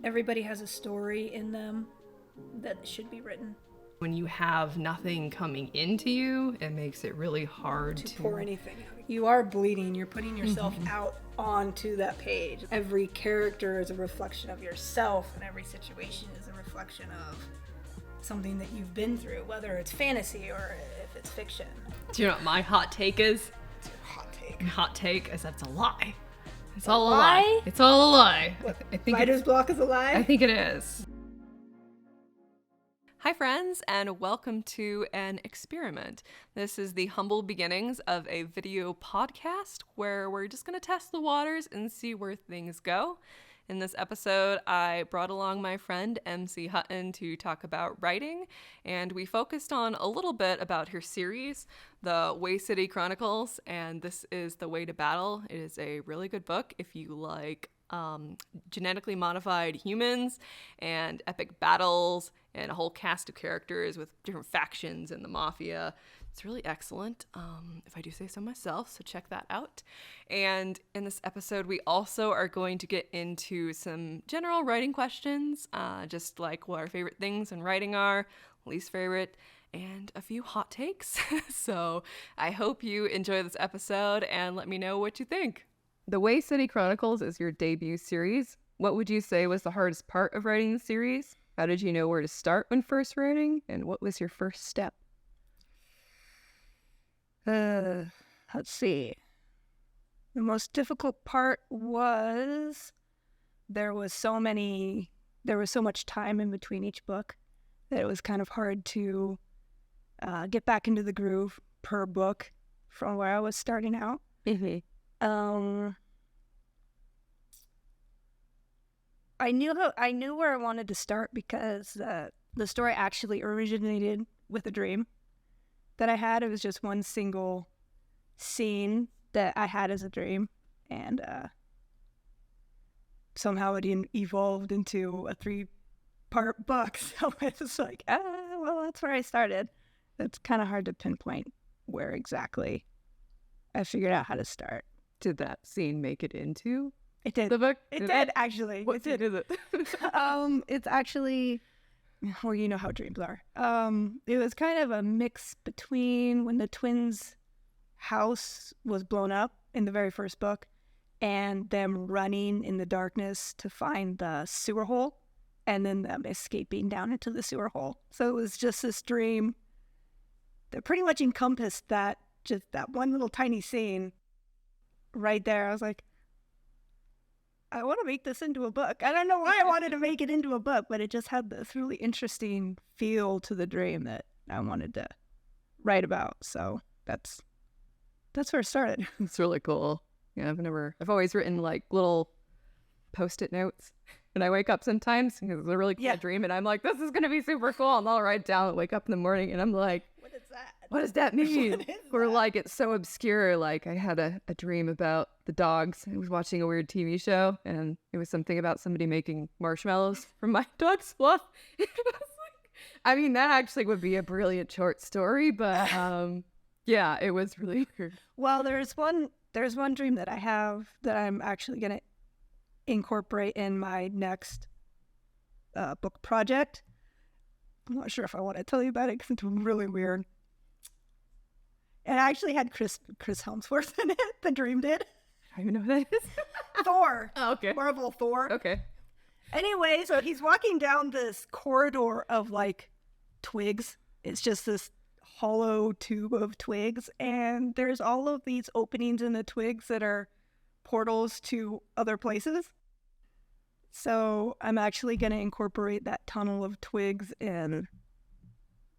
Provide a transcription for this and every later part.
Everybody has a story in them that should be written. When you have nothing coming into you, it makes it really hard to pour anything out. You are bleeding. You're putting yourself out onto that page. Every character is a reflection of yourself, and every situation is a reflection of something that you've been through, whether it's fantasy or if it's fiction. Do you know what my hot take is? It's your hot take. My hot take is that's a lie. It's all a lie. It's all a lie. I think writer's block is a lie? I think it is. Hi friends, and welcome to an experiment. This is the humble beginnings of a video podcast where we're just going to test the waters and see where things go. In this episode, I brought along my friend MC Hutton to talk about writing, and we focused on a little bit about her series, the Way City Chronicles, and this is The Way to Battle. It is a really good book if you like genetically modified humans and epic battles and a whole cast of characters with different factions and the mafia. It's really excellent, if I do say so myself, so check that out. And in this episode, we also are going to get into some general writing questions, just like what our favorite things in writing are, least favorite, and a few hot takes. So I hope you enjoy this episode and let me know what you think. The Way City Chronicles is your debut series. What would you say was the hardest part of writing the series? How did you know where to start when first writing? And what was your first step? Let's see. The most difficult part was there was so much time in between each book that it was kind of hard to get back into the groove per book from where I was starting out. I knew where I wanted to start because the story actually originated with a dream that I had. It was just one single scene that I had as a dream, and somehow it evolved into a 3-part book. So it's like, well, that's where I started. It's kind of hard to pinpoint where exactly I figured out how to start. Did that scene make it into it did. the book? It did, actually. What scene is it? It's actually, well, you know how dreams are. It was kind of a mix between when the twins' house was blown up in the very first book and them running in the darkness to find the sewer hole and then them escaping down into the sewer hole. So it was just this dream that pretty much encompassed that one little tiny scene right there. I was like, I want to make this into a book. I don't know why I wanted to make it into a book, but it just had this really interesting feel to the dream that I wanted to write about. So that's where it started. It's really cool. Yeah, I've always written like little Post-it notes. And I wake up sometimes because it's a really cool dream, and I'm like, this is going to be super cool. And I'll write it down and wake up in the morning, and I'm like, what is that? What does that mean? Or like, it's so obscure. Like I had a dream about the dogs. I was watching a weird TV show, and it was something about somebody making marshmallows from my dog's fluff. I mean, that actually would be a brilliant short story, but yeah, it was really weird. Well, there's one dream that I have that I'm actually going to incorporate in my next book project. I'm not sure if I want to tell you about it because it's really weird. It actually had Chris Helmsworth in it. The dream did. I don't even know who that is. Thor. Oh, okay. Marvel Thor. Okay. Anyway, so he's walking down this corridor of like twigs. It's just this hollow tube of twigs, and there's all of these openings in the twigs that are portals to other places. So I'm actually going to incorporate that tunnel of twigs in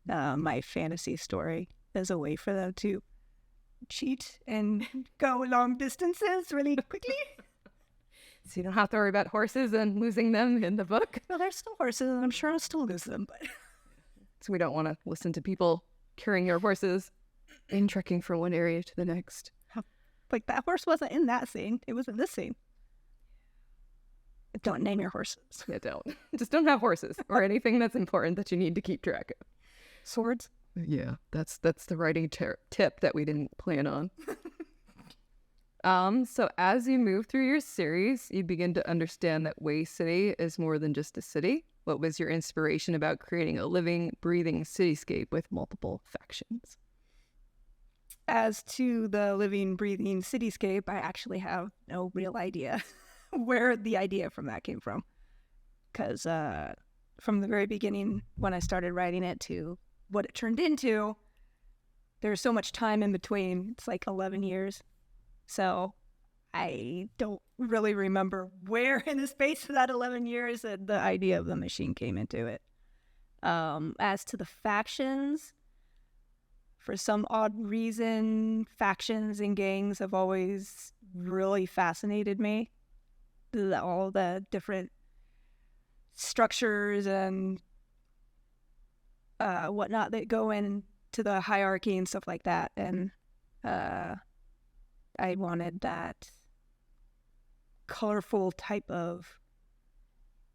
my fantasy story as a way for them to cheat and go long distances really quickly. So you don't have to worry about horses and losing them in the book. Well, there's still horses, and I'm sure I'll still lose them. But so we don't want to listen to people carrying your horses and trekking from one area to the next. Like, that horse wasn't in that scene. It was in this scene. Don't name your horses. Yeah, don't. Just don't have horses or anything that's important that you need to keep track of. Swords? Yeah, that's the writing tip that we didn't plan on. So as you move through your series, you begin to understand that Way City is more than just a city. What was your inspiration about creating a living, breathing cityscape with multiple factions? As to the living, breathing cityscape, I actually have no real idea where the idea from that came from. Because from the very beginning, when I started writing it to what it turned into, there's so much time in between. It's like 11 years. So I don't really remember where in the space of that 11 years that the idea of the machine came into it. As to the factions, for some odd reason, factions and gangs have always really fascinated me. All the different structures and whatnot that go into the hierarchy and stuff like that. And I wanted that colorful type of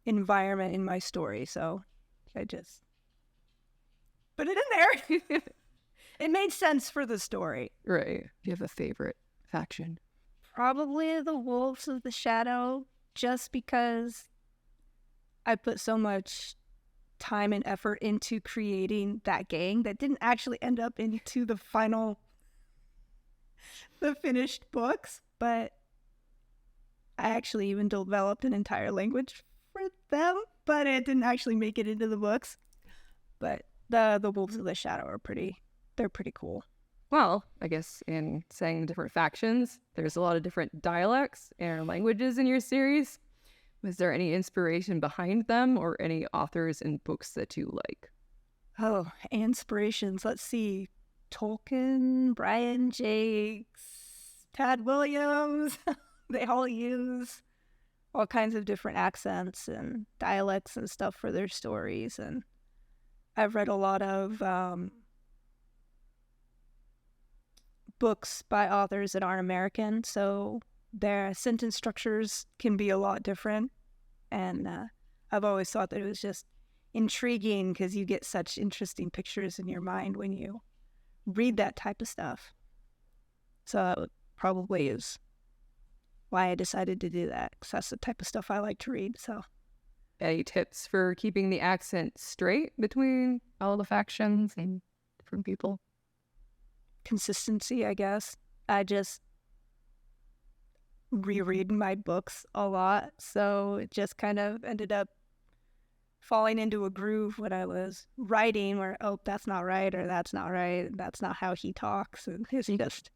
environment in my story, so I just put it in there. It made sense for the story. Right. Do you have a favorite faction? Probably the Wolves of the Shadow, just because I put so much time and effort into creating that gang that didn't actually end up into the finished books, but I actually even developed an entire language for them, but it didn't actually make it into the books. But the Wolves of the Shadow they're pretty cool. Well, I guess in saying different factions, there's a lot of different dialects and languages in your series. Was there any inspiration behind them or any authors and books that you like? Oh, inspirations. Let's see. Tolkien, Brian Jakes, Tad Williams. They all use all kinds of different accents and dialects and stuff for their stories. And I've read a lot of books by authors that aren't American, so their sentence structures can be a lot different. And I've always thought that it was just intriguing because you get such interesting pictures in your mind when you read that type of stuff. So that probably is why I decided to do that, because that's the type of stuff I like to read. So, any tips for keeping the accent straight between all the factions and different people? Consistency, I guess. I just reread my books a lot, so it just kind of ended up falling into a groove when I was writing where, oh, that's not right, or that's not right, that's not how he talks. And it's just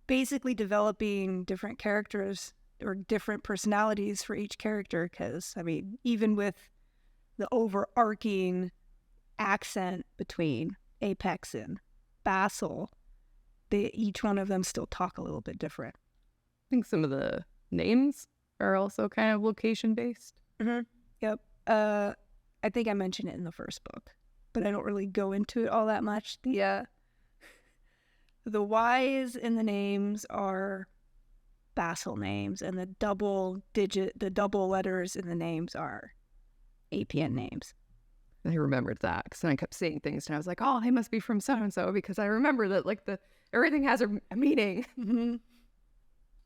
basically developing different characters or different personalities for each character, because, I mean, even with the overarching accent between Apex and Basil, each one of them still talk a little bit different. I think some of the names are also kind of location-based. Mm-hmm. Yep. I think I mentioned it in the first book, but I don't really go into it all that much. The Y's in the names are Basil names, and the double letters in the names are APN names. I remembered that because then I kept seeing things and I was like, oh, they must be from so-and-so, because I remember that like everything has a meaning. Mm-hmm.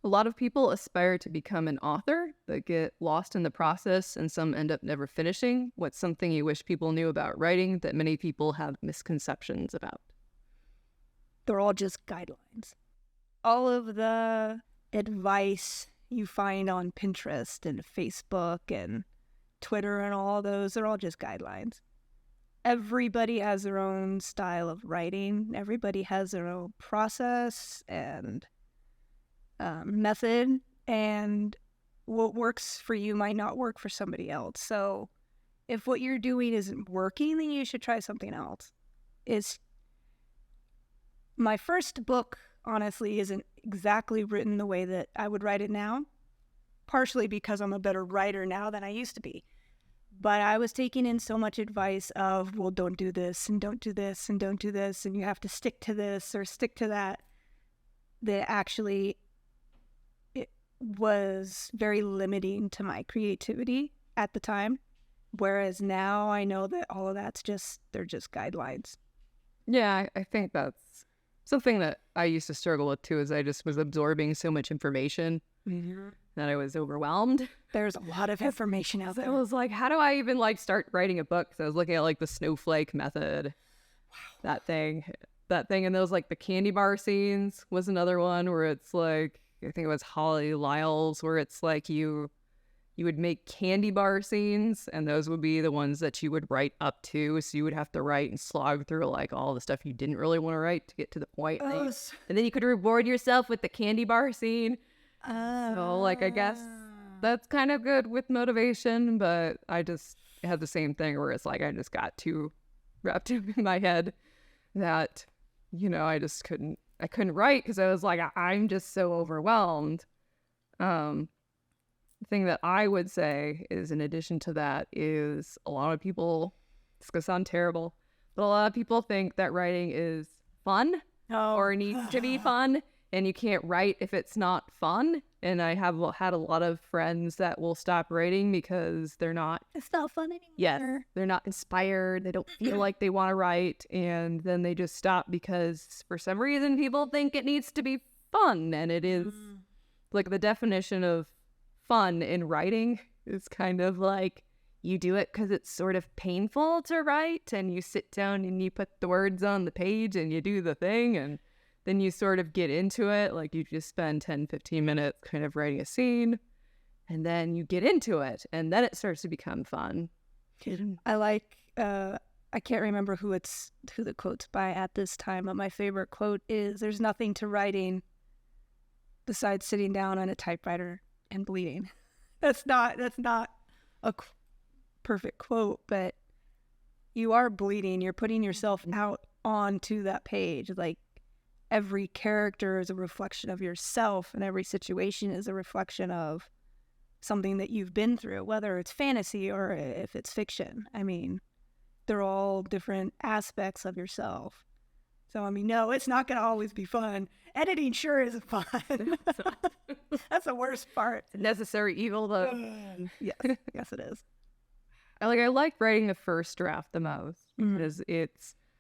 A lot of people aspire to become an author, but get lost in the process, and some end up never finishing. What's something you wish people knew about writing that many people have misconceptions about? They're all just guidelines. All of the advice you find on Pinterest and Facebook and Twitter and all those, they're all just guidelines. Everybody has their own style of writing. Everybody has their own process and method, and what works for you might not work for somebody else. So if what you're doing isn't working, then you should try something else. My first book, honestly, isn't exactly written the way that I would write it now, partially because I'm a better writer now than I used to be. But I was taking in so much advice of, well, don't do this and don't do this and don't do this, and you have to stick to this or stick to that, that actually it was very limiting to my creativity at the time. Whereas now I know that all of they're just guidelines. Yeah, I think that's Something that I used to struggle with too is I just was absorbing so much information that I was overwhelmed. There's a lot of information out I there. was like, how do I even like start writing a book? So I was looking at like the snowflake method, that thing, and those like the candy bar scenes was another one where it's like, I think it was Holly Lyle's, where it's like you would make candy bar scenes, and those would be the ones that you would write up to. So you would have to write and slog through like all the stuff you didn't really want to write to get to the point. And then you could reward yourself with the candy bar scene. So like, I guess that's kind of good with motivation, but I just had the same thing where it's like I just got too wrapped up in my head that, I just couldn't write because I was like, I'm just so overwhelmed. The thing that I would say is, in addition to that, is a lot of people, it's going to sound terrible, but a lot of people think that writing is fun or needs to be fun, and you can't write if it's not fun. And I have had a lot of friends that will stop writing because they're not... It's not fun anymore. Yes, they're not inspired. They don't feel like they want to write, and then they just stop because for some reason people think it needs to be fun, and it is like the definition of fun in writing is kind of like you do it because it's sort of painful to write, and you sit down and you put the words on the page and you do the thing, and then you sort of get into it. Like you just spend 10-15 minutes kind of writing a scene, and then you get into it, and then it starts to become fun. I like I can't remember who the quote's by at this time, but my favorite quote is, "There's nothing to writing besides sitting down on a typewriter and bleeding." That's not a perfect quote, but you are bleeding. You're putting yourself out onto that page. Like every character is a reflection of yourself, and every situation is a reflection of something that you've been through, whether it's fantasy or if it's fiction. I mean, they're all different aspects of yourself. So, I mean, no, it's not going to always be fun. Editing sure is fun. That's the worst part. Necessary evil, though. Yes, it is. I like writing the first draft the most because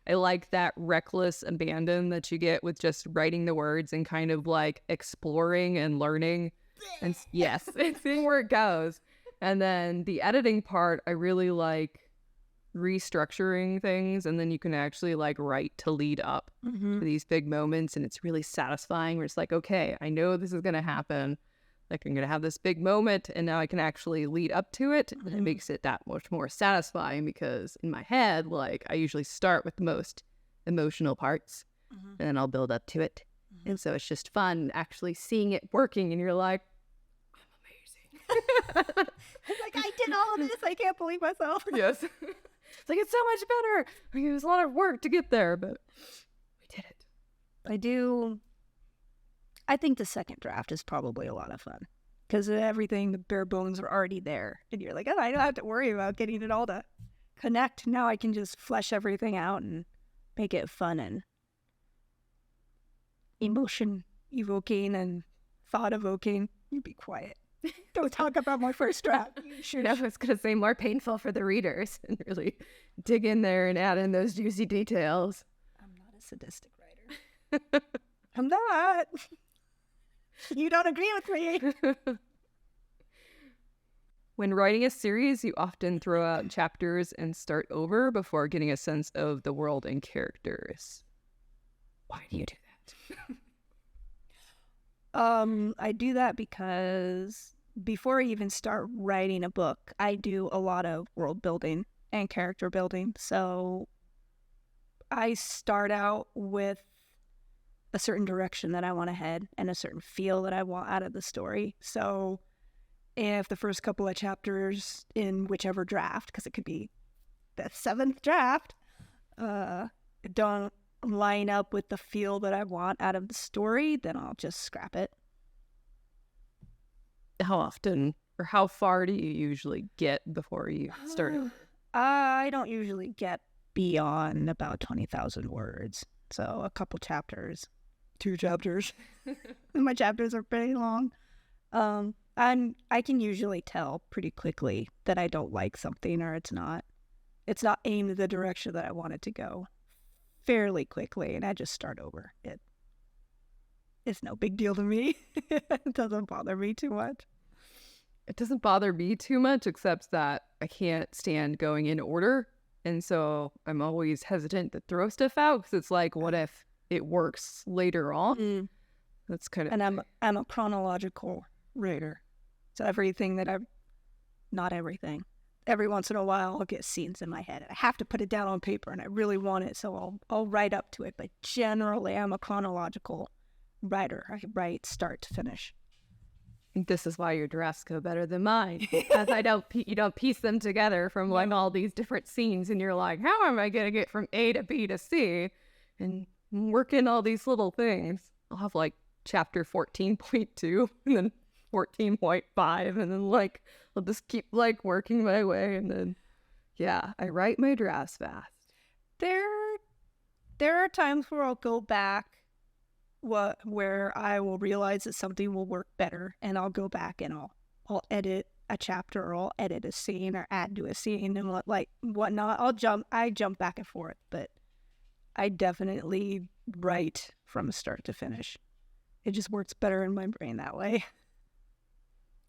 I like that reckless abandon that you get with just writing the words and kind of like exploring and learning and seeing where it goes. And then the editing part, I really like restructuring things, and then you can actually like write to lead up to these big moments, and it's really satisfying where it's like, okay, I know this is going to happen. Like I'm going to have this big moment, and now I can actually lead up to it, and it makes it that much more satisfying because in my head, like I usually start with the most emotional parts and then I'll build up to it. And so it's just fun actually seeing it working, and you're like, I'm amazing. Like, I did all of this. I can't believe myself. Yes. It's like, it's so much better. I mean, it was a lot of work to get there, but we did it. I think the second draft is probably a lot of fun because everything, the bare bones are already there. And you're like, oh, I don't have to worry about getting it all to connect. Now I can just flesh everything out and make it fun and emotion evoking and thought evoking. You be quiet. Don't talk about my first draft. Sure, I was going to say more painful for the readers and really dig in there and add in those juicy details. I'm not a sadistic writer. I'm not. You don't agree with me. When writing a series, you often throw out chapters and start over before getting a sense of the world and characters. Why do you do that? I do that because before I even start writing a book, I do a lot of world building and character building. So I start out with a certain direction that I want to head and a certain feel that I want out of the story. So if the first couple of chapters in whichever draft, because it could be the 7th draft, don't line up with the feel that I want out of the story, then I'll just scrap it. How often or how far do you usually get before you start it? I don't usually get beyond about 20,000 words. So a couple chapters, 2 chapters. My chapters are pretty long. I can usually tell pretty quickly that I don't like something or it's not aimed the direction that I want it to go. fairly quickly, and I just start over. It's no big deal to me. It doesn't bother me too much. It doesn't bother me too much, except that I can't stand going in order. And so I'm always hesitant to throw stuff out because it's like, what if it works later on? That's kind of... And I'm a chronological writer. So everything that not everything. Every once in a while, I'll get scenes in my head. I have to put it down on paper, and I really want it, so I'll write up to it. But generally, I'm a chronological writer. I write start to finish. This is why your drafts go better than mine, because you don't piece them together from like all these different scenes, and you're like, how am I gonna get from A to B to C, and work in all these little things. I'll have like chapter 14.2 and then 14.5, and then like I'll just keep like working my way, and then I write my drafts fast. There are times where I'll go back where I will realize that something will work better, and I'll go back and I'll edit a chapter, or I'll edit a scene or add to a scene and whatnot. I jump back and forth, but I definitely write from start to finish. It just works better in my brain that way.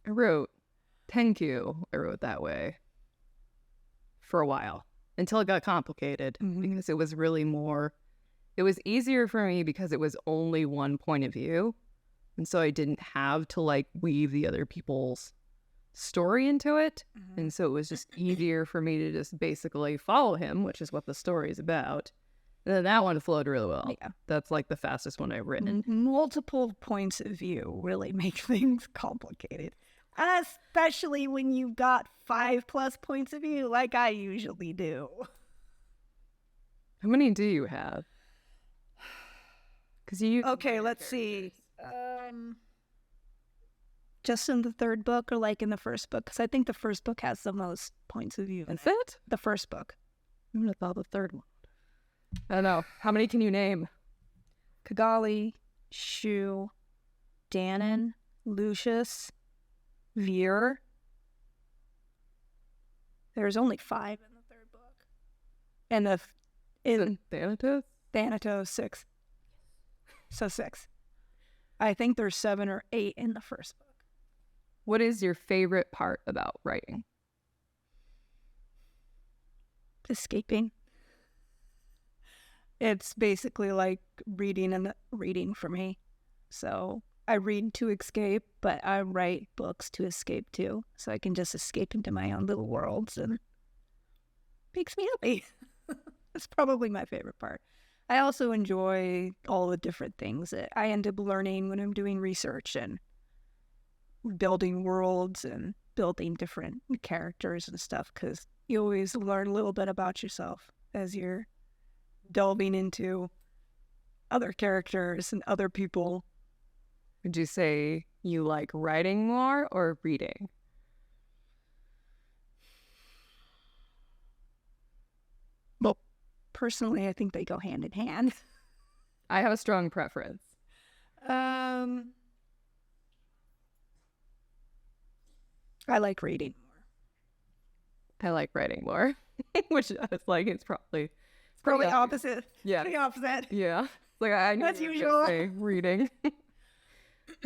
I wrote that way for a while until it got complicated, because it was really more... It was easier for me because it was only one point of view. And so I didn't have to like weave the other people's story into it. And so it was just easier for me to just basically follow him, which is what the story is about. And then that one flowed really well. Yeah. That's like the fastest one I've written. Multiple points of view really make things complicated. Especially when you've got 5+ points of view like I usually do. How many do you have? Okay, let's see. Just in the third book or like in the first book? Because I think the first book has the most points of view. That's it? The first book. I would have thought the third one. I don't know. How many can you name? Kigali, Shu, Dannon, Lucius, Veer. There's only 5 in the third book. And in Thanatos? Thanatos, 6. So 6. I think there's 7 or 8 in the first book. What is your favorite part about writing? Escaping. It's basically like reading for me. So I read to escape, but I write books to escape too. So I can just escape into my own little worlds, and makes me happy. That's probably my favorite part. I also enjoy all the different things that I end up learning when I'm doing research and building worlds and building different characters and stuff, because you always learn a little bit about yourself as you're delving into other characters and other people. Would you say you like writing more or reading? Well, personally, I think they go hand in hand. I have a strong preference. I like reading more. I like writing more, which I was like, it's probably opposite. Yeah, the opposite. Yeah, like I knew As you were usual. gonna say reading.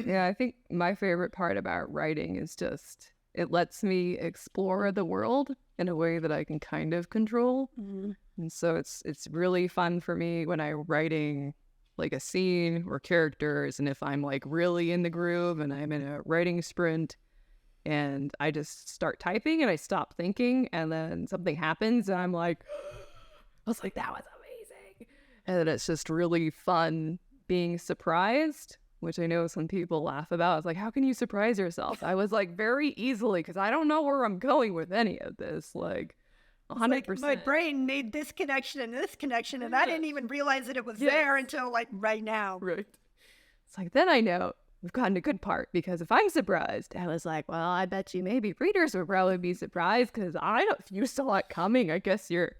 Yeah, I think my favorite part about writing is just it lets me explore the world in a way that I can kind of control. And so it's really fun for me when I'm writing like a scene or characters, and if I'm like really in the groove and I'm in a writing sprint and I just start typing and I stop thinking, and then something happens and I'm like, I was like, that was amazing. And then it's just really fun being surprised, which I know some people laugh about. It's like, how can you surprise yourself? I was like, very easily, because I don't know where I'm going with any of this. Like, 100%. Like my brain made this connection and this connection, and I didn't even realize that it was there until like right now. Right. It's like, then I know we've gotten a good part, because if I'm surprised, I was like, well, I bet you maybe readers would probably be surprised, because if you saw it coming, I guess you're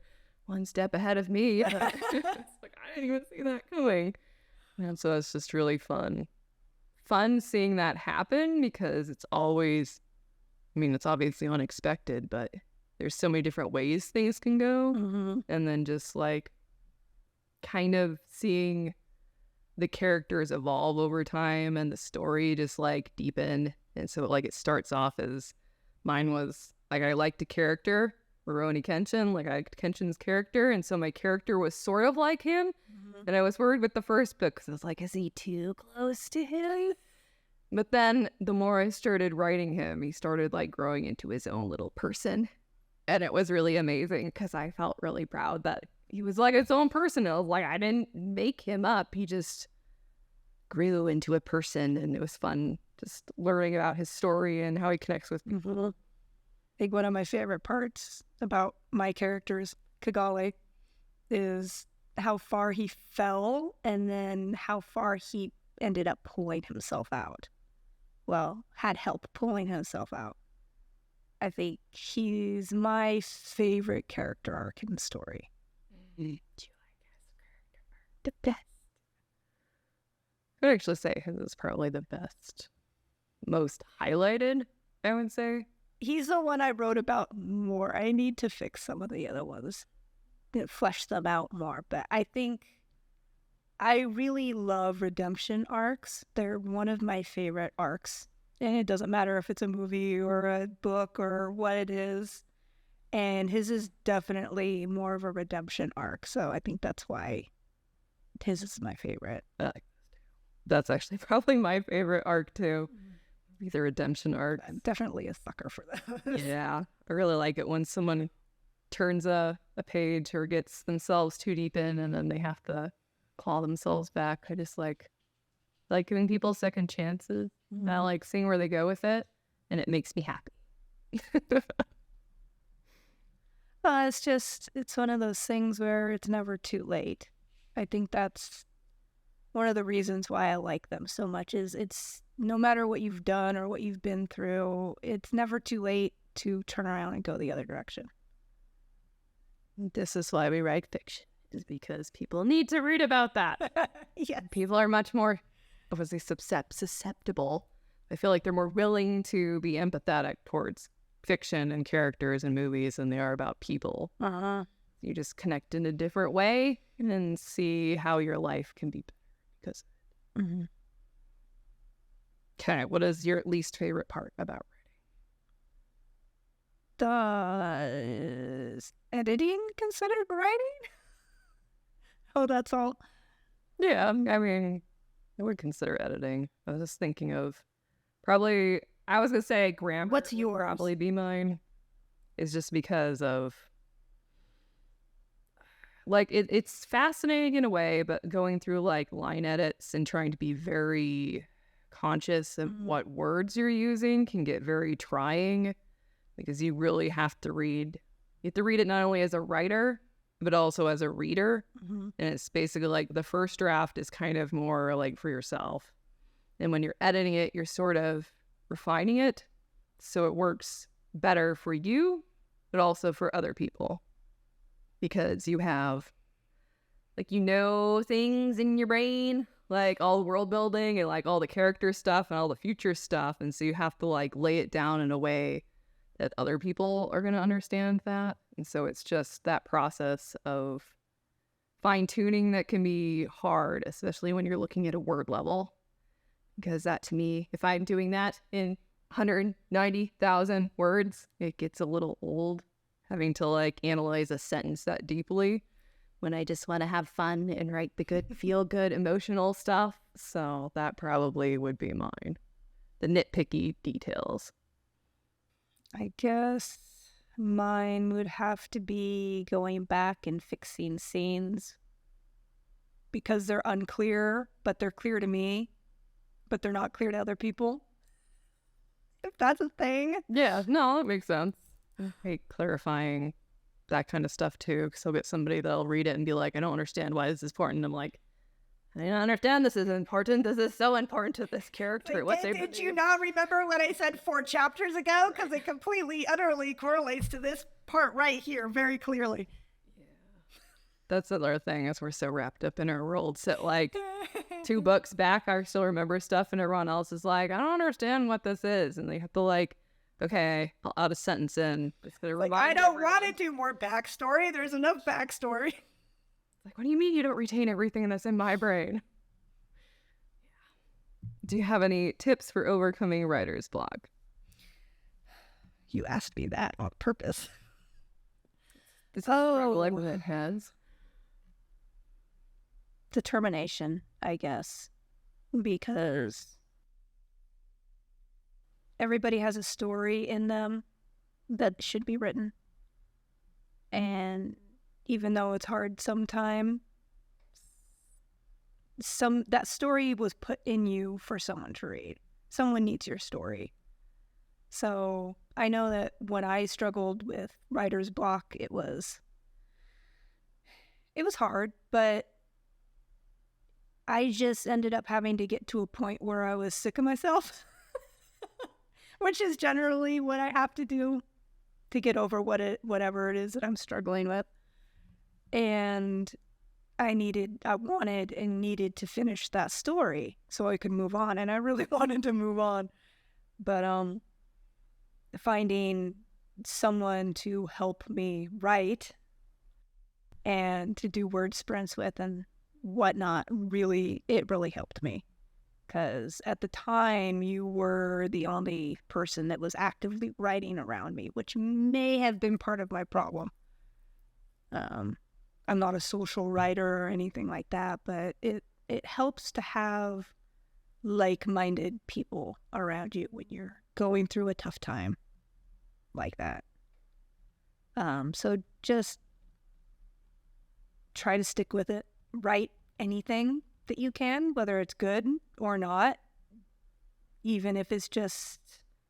one step ahead of me. It's like, I didn't even see that coming. And so it's just really fun seeing that happen, because it's always, I mean, it's obviously unexpected, but there's so many different ways things can go. And then just like kind of seeing the characters evolve over time and the story just like deepen. And so like it starts off as mine was like I liked a character, Rurouni Kenshin, like I liked Kenshin's character, and so my character was sort of like him. And I was worried with the first book because I was like, is he too close to him? But then the more I started writing him, he started like growing into his own little person. And it was really amazing because I felt really proud that he was like his own person. I was like, I didn't make him up. He just grew into a person, and it was fun just learning about his story and how he connects with people. I think one of my favorite parts about my character's Kagale is how far he fell and then how far he ended up pulling himself out. Well, had help pulling himself out. I think he's my favorite character arc in the story. Do you like his character arc? The best. I would actually say his is probably the best. Most highlighted, I would say. He's the one I wrote about more. I need to fix some of the other ones, flesh them out more. But I think I really love redemption arcs. They're one of my favorite arcs. And it doesn't matter if it's a movie or a book or what it is. And his is definitely more of a redemption arc. So I think that's why his is my favorite. That's actually probably my favorite arc too. The redemption arc. I'm definitely a sucker for those. Yeah. I really like it when someone turns a page or gets themselves too deep in and then they have to claw themselves back. I just like giving people second chances. And I like seeing where they go with it, and it makes me happy. It's one of those things where it's never too late. I think that's one of the reasons why I like them so much is it's no matter what you've done or what you've been through, it's never too late to turn around and go the other direction. This is why we write fiction, is because people need to read about that. Yeah. People are much more, obviously, susceptible. I feel like they're more willing to be empathetic towards fiction and characters and movies than they are about people. You just connect in a different way and then see how your life can be better because of it. Okay, what is your least favorite part about Does editing considered writing? Oh, that's all. Yeah, I mean, I would consider editing. I was just thinking of probably, I was going to say grammar. What's would yours? probably be mine. It's just because of, like, it's fascinating in a way, but going through, like, line edits and trying to be very conscious of what words you're using can get very trying because you really have to read. You have to read it not only as a writer, but also as a reader. And it's basically like the first draft is kind of more like for yourself. And when you're editing it, you're sort of refining it so it works better for you, but also for other people. Because you have, like, you know, things in your brain, like all the world building and like all the character stuff and all the future stuff. And so you have to like lay it down in a way that other people are going to understand that. And so it's just that process of fine-tuning that can be hard, especially when you're looking at a word level. Because that, to me, if I'm doing that in 190,000 words, it gets a little old having to like analyze a sentence that deeply when I just want to have fun and write the good, feel-good, emotional stuff. So that probably would be mine. The nitpicky details. I guess mine would have to be going back and fixing scenes because they're unclear, but they're clear to me, but they're not clear to other people. If that's a thing. Yeah, no, that makes sense. I hate clarifying that kind of stuff too, because I'll get somebody that'll read it and be like, I don't understand why this is important. And I'm like, I don't understand this is important. This is so important to this character. Did you not remember what I said 4 chapters ago? Because it completely, utterly correlates to this part right here very clearly. Yeah. That's another thing, is we're so wrapped up in our world. So like 2 books back, I still remember stuff and everyone else is like, I don't understand what this is. And they have to like, okay, I'll add a sentence in. Like, I don't want to do more backstory. There's enough backstory. Like, what do you mean you don't retain everything that's in my brain? Do you have any tips for overcoming writer's block? You asked me that on purpose. This is a struggle everyone has. Determination, I guess, because everybody has a story in them that should be written. And even though it's hard sometimes, that story was put in you for someone to read. Someone needs your story. So I know that when I struggled with writer's block, it was hard, but I just ended up having to get to a point where I was sick of myself, which is generally what I have to do to get over whatever it is that I'm struggling with. And I wanted and needed to finish that story so I could move on. And I really wanted to move on. But finding someone to help me write and to do word sprints with and whatnot, it really helped me. Because at the time, you were the only person that was actively writing around me, which may have been part of my problem. I'm not a social writer or anything like that, but it helps to have like-minded people around you when you're going through a tough time like that. So just try to stick with it. Write anything that you can, whether it's good or not. Even if it's just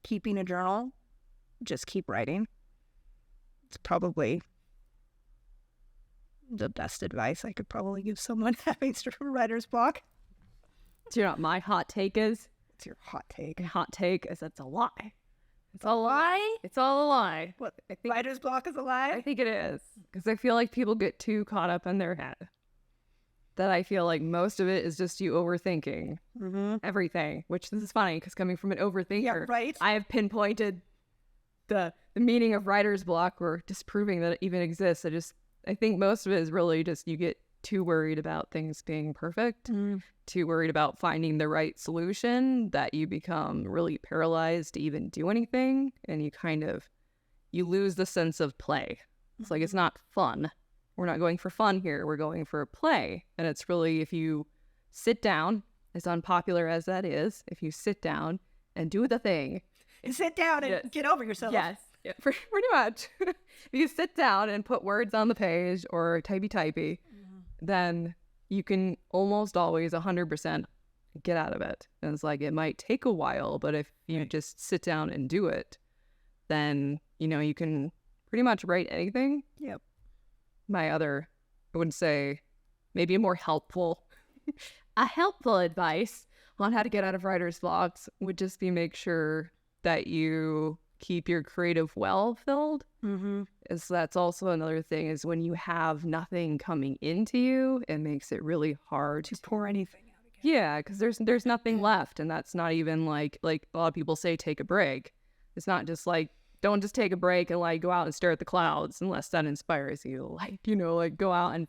keeping a journal, just keep writing. It's probably the best advice I could probably give someone having writer's block. Do you know what my hot take is? What's your hot take? My hot take is that's a lie. It's a lie? It's all a lie. What, I think writer's block is a lie? I think it is. Because I feel like people get too caught up in their head. That I feel like most of it is just you overthinking everything. Which this is funny because coming from an overthinker, yeah, right? I have pinpointed the meaning of writer's block or disproving that it even exists. I think most of it is really just you get too worried about things being perfect, too worried about finding the right solution that you become really paralyzed to even do anything. And you lose the sense of play. It's like, it's not fun. We're not going for fun here. We're going for play. And it's really, if you sit down, as unpopular as that is, if you sit down and do the thing. Sit down and get over yourself. Yes. Yeah, pretty much. If you sit down and put words on the page or typey, then you can almost always 100% get out of it. And it's like, it might take a while, but if you just sit down and do it, then, you can pretty much write anything. Yep. I would say maybe a more helpful advice on how to get out of writer's blocks would just be make sure that you keep your creative well filled. Is that's also another thing is when you have nothing coming into you, it makes it really hard to pour anything out again. Yeah, because there's nothing left, and that's not even like a lot of people say take a break. It's not just like don't just take a break and like go out and stare at the clouds unless that inspires you. Like go out and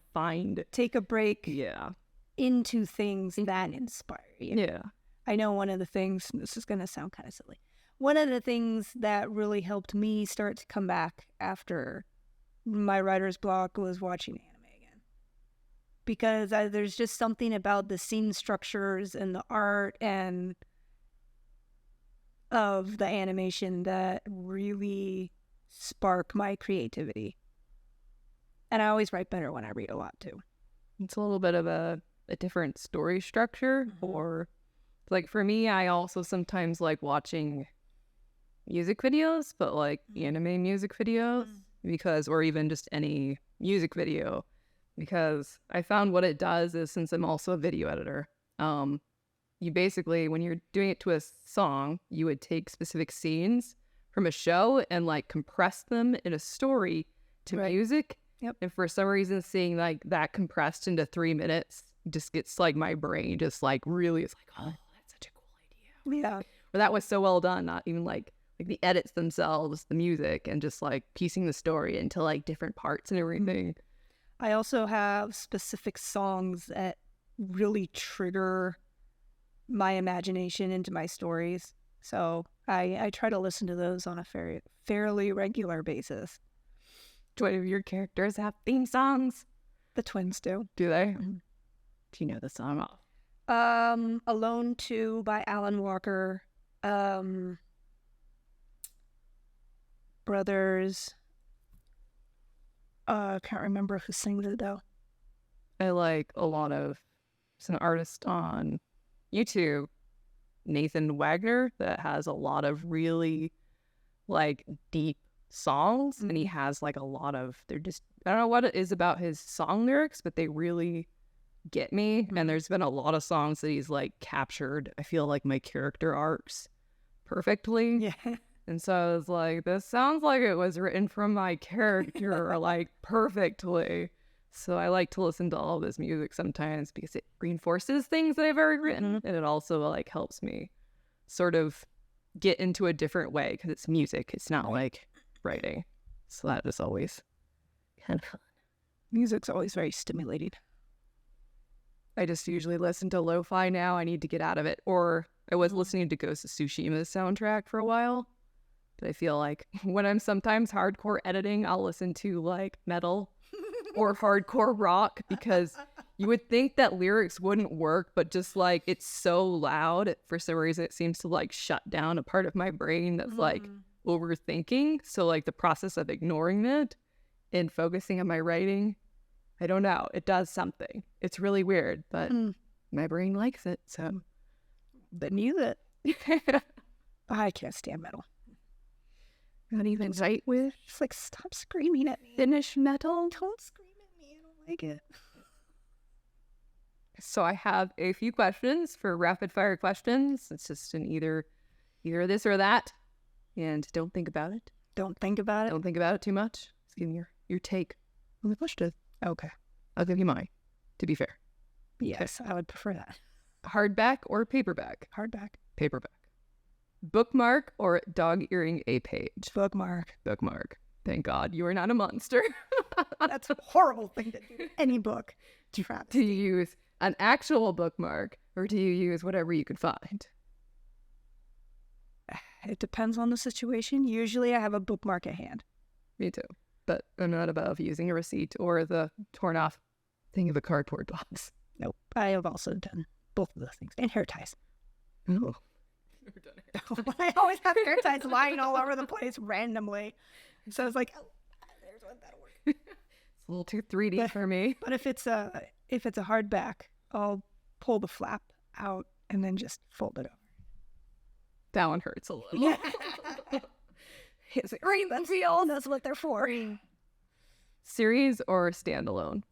take a break. Yeah. Into things that inspire you. Yeah. I know one of the things, this is going to sound kind of silly. One of the things that really helped me start to come back after my writer's block was watching anime again. Because there's just something about the scene structures and the art and of the animation that really spark my creativity. And I always write better when I read a lot too. It's a little bit of a different story structure. Or like for me, I also sometimes like watching music videos, but like anime music videos or even just any music video, because I found what it does is, since I'm also a video editor, you basically, when you're doing it to a song, you would take specific scenes from a show and like compress them in a story to music. Yep. And for some reason, seeing like that compressed into 3 minutes just gets like my brain just like really, it's like, oh, that's such a cool idea. Yeah. But that was so well done. Not even like the edits themselves, the music, and just like piecing the story into like different parts and everything. I also have specific songs that really trigger my imagination into my stories. So I try to listen to those on a fairly regular basis. Do any of your characters have theme songs? The twins do. Do they? Do you know the song off? Alone 2 by Alan Walker. Brothers. I can't remember who sings it though. I like a lot of an artist on YouTube, Nathan Wagner, that has a lot of really like deep songs, and he has like a lot of, they're just, I don't know what it is about his song lyrics, but they really get me. And there's been a lot of songs that he's like captured, I feel like, my character arcs perfectly. Yeah. And so I was like, this sounds like it was written from my character like perfectly. So I like to listen to all of his music sometimes because it reinforces things that I've already written. And it also like helps me sort of get into a different way because it's music. It's not like writing. So that is always kind of fun. Music's always very stimulating. I just usually listen to lo-fi now. I need to get out of it. Or I was listening to Ghost of Tsushima's soundtrack for a while. But I feel like when I'm sometimes hardcore editing, I'll listen to like metal or hardcore rock because you would think that lyrics wouldn't work, but just like it's so loud, for some reason it seems to like shut down a part of my brain that's like overthinking. So like the process of ignoring it and focusing on my writing, I don't know, it does something. It's really weird, but my brain likes it, so Then use it. I can't stand metal. not even right with Just like, stop screaming at me. Finnish metal. Don't scream at me. I don't like it. So I have a few questions for rapid fire questions. It's just an either this or that, and don't think about it. Don't think about it. Don't think about it too much. Just give me your take on the question. Okay. I'll give you mine, to be fair. Yes, I would prefer that. Hardback or paperback? Hardback. Paperback. Bookmark or dog earing a page? Bookmark. Bookmark. Thank God you are not a monster. That's a horrible thing to do. Any book. Do you use an actual bookmark or do you use whatever you can find? It depends on the situation. Usually I have a bookmark at hand. Me too. But I'm not above using a receipt or the torn off thing of a cardboard box. Nope. I have also done both of those things. And hair ties. Oh. I always have hair ties lying all over the place randomly. So I was like, oh, there's one that'll work. It's a little too 3D for me. But if it's a hardback, I'll pull the flap out and then just fold it over. That one hurts a little. Yeah. It's like, read the seal. That's what they're for. Series or standalone?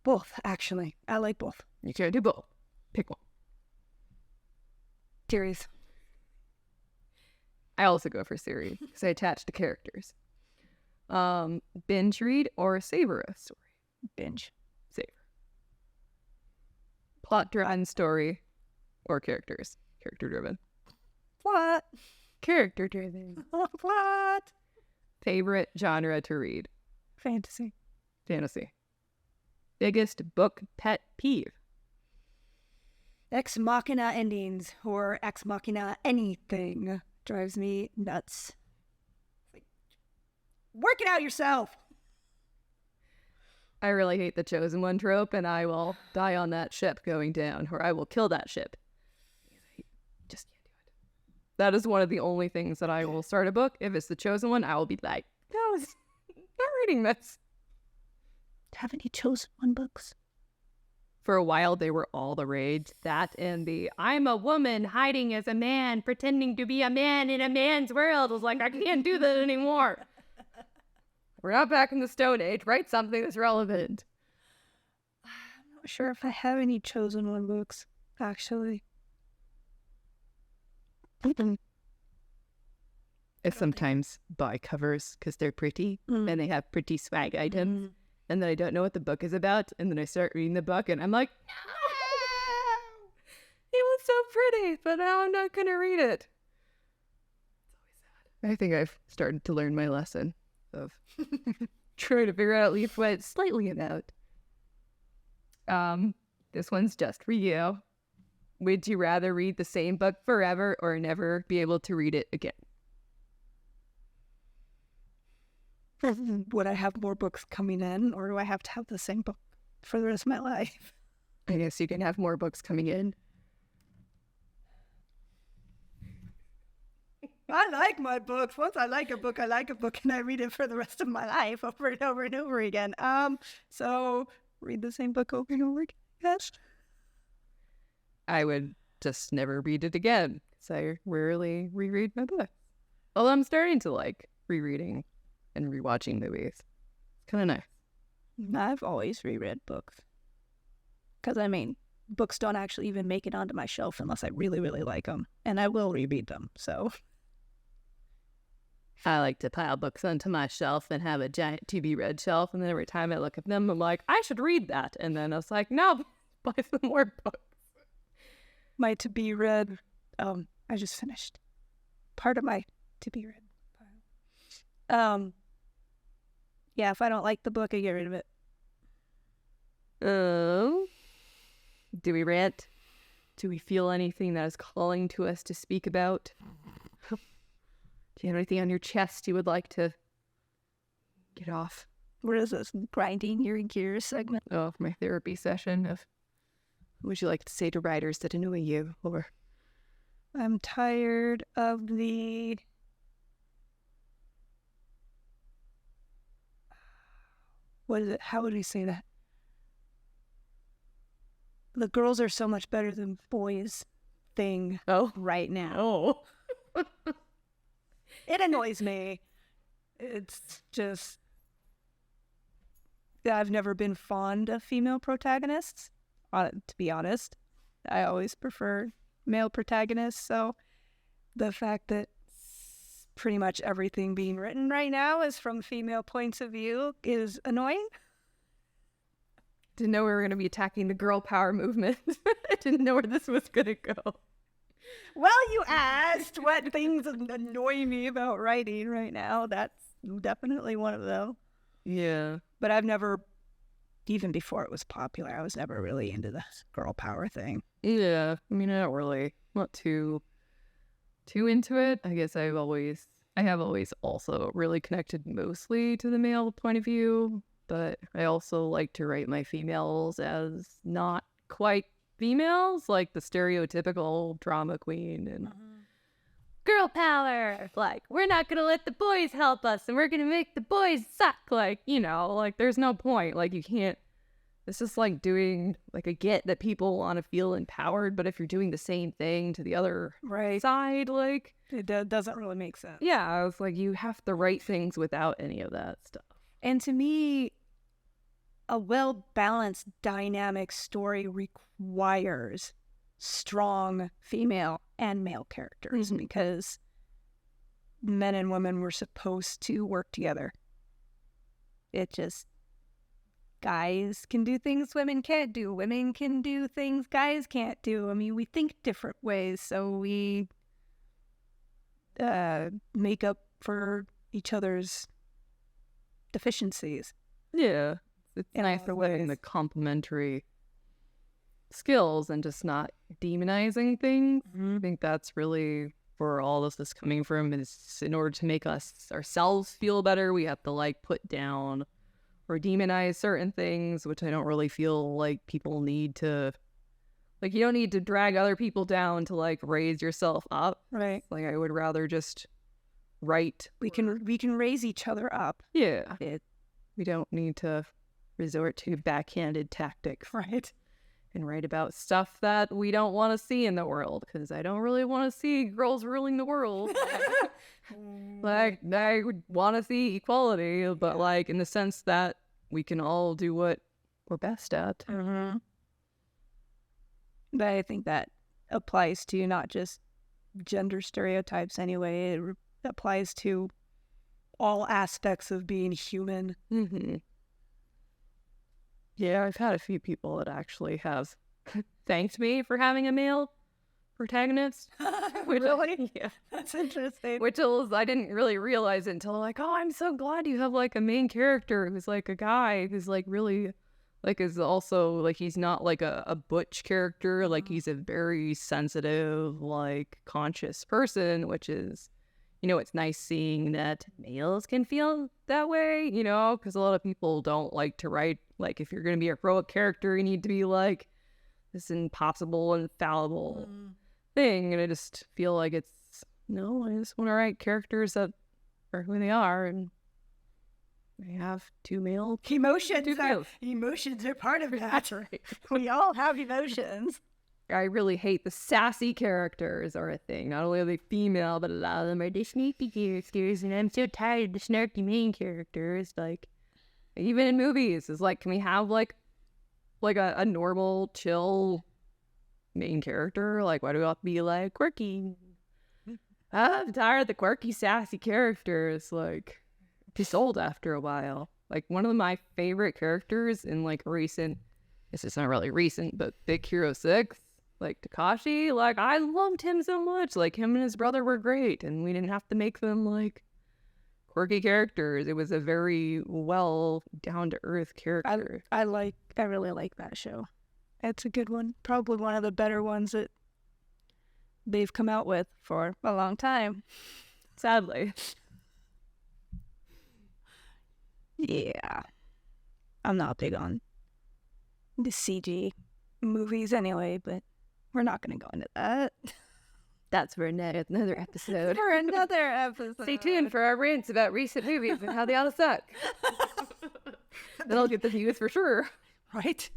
Both, actually. I like both. You can't do both. Pick one. Series. I also go for series because I attach to characters. Binge read or savor a story? Binge. Savor. Plot driven story or characters? Character driven. What? Character driven. What? Favorite genre to read? Fantasy. Fantasy. Biggest book pet peeve? Ex Machina endings or Ex Machina anything drives me nuts. Like, work it out yourself. I really hate the chosen one trope, and I will die on that ship going down, or I will kill that ship. Just can't do it. That is one of the only things that I will start a book. If it's the chosen one, I will be like, no, I'm not reading this. Have any chosen one books? For a while, they were all the rage. That and the I'm a woman hiding as a man, pretending to be a man in a man's world. I was like, I can't do that anymore. We're not back in the Stone Age. Write something that's relevant. I'm not sure if I have any chosen one books, actually. I sometimes buy covers because they're pretty and they have pretty swag items. And then I don't know what the book is about. And then I start reading the book and I'm like, no! It was so pretty, but now I'm not going to read it. It's always sad. I think I've started to learn my lesson of trying to figure out at least what it's slightly about. This one's just for you. Would you rather read the same book forever or never be able to read it again? Would I have more books coming in, or do I have to have the same book for the rest of my life? I guess you can have more books coming in. I like my books. Once I like a book, and I read it for the rest of my life over and over and over again. So read the same book over and over again. Yes. I would just never read it again because I rarely reread my books. Although I'm starting to like rereading and rewatching movies. It's kind of nice. I've always reread books. Because, I mean, books don't actually even make it onto my shelf unless I really, really like them. And I will reread them, so. I like to pile books onto my shelf and have a giant to-be-read shelf. And then every time I look at them, I'm like, I should read that. And then I was like, no, buy some more books. My to-be-read, I just finished part of my to-be-read pile. Yeah, if I don't like the book, I get rid of it. Do we rant? Do we feel anything that is calling to us to speak about? Do you have anything on your chest you would like to get off? What is this? Grinding your gears segment? Oh, my therapy session of what would you like to say to writers that annoy you? Or I'm tired of the... What is it? How would we say that? The girls are so much better than boys thing right now. oh, It annoys me. It's just... I've never been fond of female protagonists, to be honest. I always prefer male protagonists, so the fact that pretty much everything being written right now is from female points of view is annoying. didn't know we were going to be attacking the girl power movement. I didn't know where this was going to go. Well, you asked what things annoy me about writing right now. That's definitely one of them. Yeah. But I've never, even before it was popular, I was never really into the girl power thing. Yeah. I mean, not too into it. I guess I have always also really connected mostly to the male point of view, but I also like to write my females as not quite females, like the stereotypical drama queen and girl power. Like, we're not gonna let the boys help us and we're gonna make the boys suck. Like, like there's no point. Like, you can't. It's just like doing, like, I get that people want to feel empowered, but if you're doing the same thing to the other side, like... It doesn't really make sense. Yeah, I was like, you have to write things without any of that stuff. And to me, a well-balanced, dynamic story requires strong female and male characters because men and women were supposed to work together. It just... Guys can do things women can't do. Women can do things guys can't do. I mean, we think different ways, so we make up for each other's deficiencies. Yeah. It's nice for having the complementary skills and just not demonizing things. I think that's really where all of this coming from is in order to make us ourselves feel better, we have to, like, put down or demonize certain things, which I don't really feel like people need to, like, you don't need to drag other people down to, like, raise yourself up. Right. Like, I would rather just write. We can raise each other up. Yeah. We don't need to resort to backhanded tactics. Right. And write about stuff that we don't want to see in the world, because I don't really want to see girls ruling the world. Like, I would want to see equality, but like in the sense that we can all do what we're best at. But I think that applies to not just gender stereotypes anyway. It applies to all aspects of being human. Yeah, I've had a few people that actually have thanked me for having a male protagonist. Really? Yeah. That's interesting. Which is, I didn't really realize it until like, oh, I'm so glad you have like a main character who's like a guy who's like really like is also like he's not like a butch character, like he's a very sensitive, like conscious person, which is, you know, it's nice seeing that males can feel that way, you know, because a lot of people don't like to write like if you're going to be a heroic character, you need to be like this impossible, infallible thing, and I just feel like it's no, I just want to write characters that are who they are, and they have two male Emotions are part of that. That's right. We all have emotions. I really hate the sassy characters are a thing. Not only are they female, but a lot of them are the sneaky characters, and I'm so tired of the snarky main characters. Like, even in movies, it's like, can we have like a normal, chill main character? Like, why do we have to be like quirky? I'm tired of the quirky, sassy characters. Like, just old after a while. Like, one of my favorite characters in like recent, this is not really recent, but Big Hero 6, like Takashi, like I loved him so much. Like, him and his brother were great, and we didn't have to make them like quirky characters. It was a very well down to earth character. I really like that show. It's a good one. Probably one of the better ones that they've come out with for a long time. Sadly. Yeah. I'm not big on the CG movies anyway, but we're not going to go into that. That's for another episode. For another episode. Stay tuned for our rants about recent movies and how they ought to suck. Then I'll get the views for sure. Right?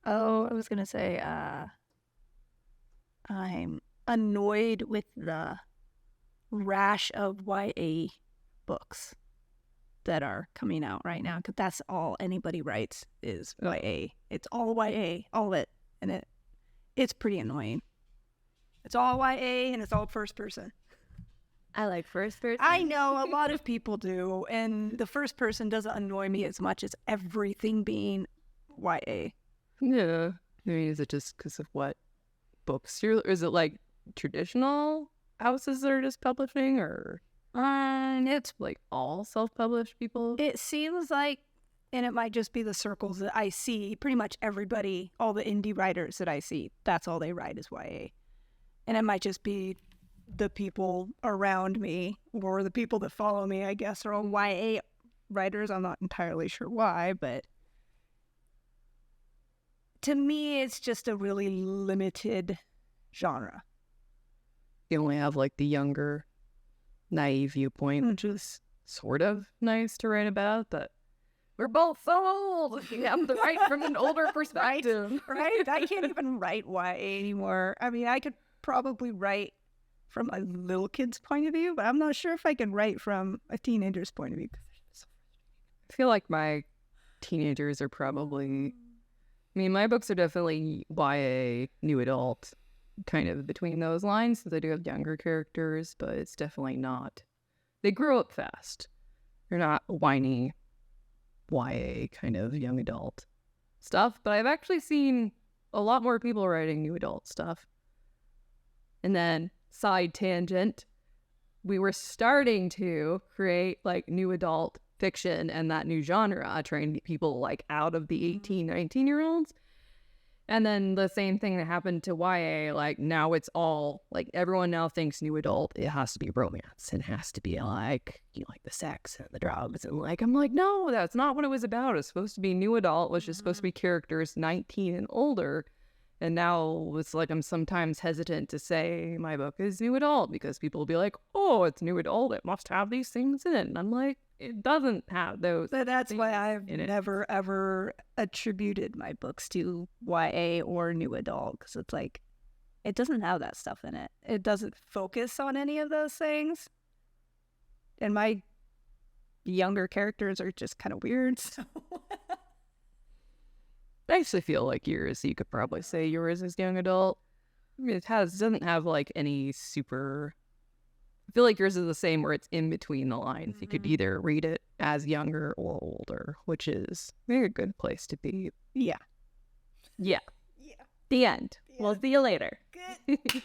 Oh, I was going to say, I'm annoyed with the rash of YA books that are coming out right now, because that's all anybody writes is YA. It's all YA, all of it, and it's pretty annoying. It's all YA and it's all first person. I like first person. I know a lot of people do, and the first person doesn't annoy me as much as everything being YA. Yeah. I mean, is it just because of what books you're, is it like traditional houses that are just publishing, or it's like all self-published people? It seems like, and it might just be the circles that I see, pretty much everybody, all the indie writers that I see, that's all they write is YA. And it might just be the people around me or the people that follow me, I guess, are all YA writers. I'm not entirely sure why, but to me, it's just a really limited genre. You only have like the younger, naive viewpoint, which is sort of nice to write about, but we're both so old. You have to write from an older perspective. Right? I can't even write YA anymore. I mean, I could probably write from a little kid's point of view, but I'm not sure if I can write from a teenager's point of view. I feel like my teenagers are probably, I mean, my books are definitely YA, new adult, kind of between those lines, since I do have younger characters, but it's definitely not. They grow up fast. They're not whiny YA kind of young adult stuff, but I've actually seen a lot more people writing new adult stuff. And then, side tangent, we were starting to create like new adult fiction and that new genre, trying to get people like out of the 18, 19-year-olds. And then the same thing that happened to YA, like now it's all like everyone now thinks new adult, it has to be romance and it has to be like, you know, like the sex and the drugs, and like I'm like, no, that's not what it was about. It's supposed to be new adult, which is supposed to be characters 19 and older. And now it's like I'm sometimes hesitant to say my book is new adult because people will be like, oh, it's new adult, it must have these things in it. And I'm like, it doesn't have those. But that's why I've never, ever attributed my books to YA or new adult, because it's like, it doesn't have that stuff in it. It doesn't focus on any of those things. And my younger characters are just kind of weird, so... I actually feel like yours, you could probably say yours is young adult. I mean, doesn't have like any super, I feel like yours is the same where it's in between the lines. You could either read it as younger or older, which is a good place to be. Yeah. The end. We'll see you later. Good it.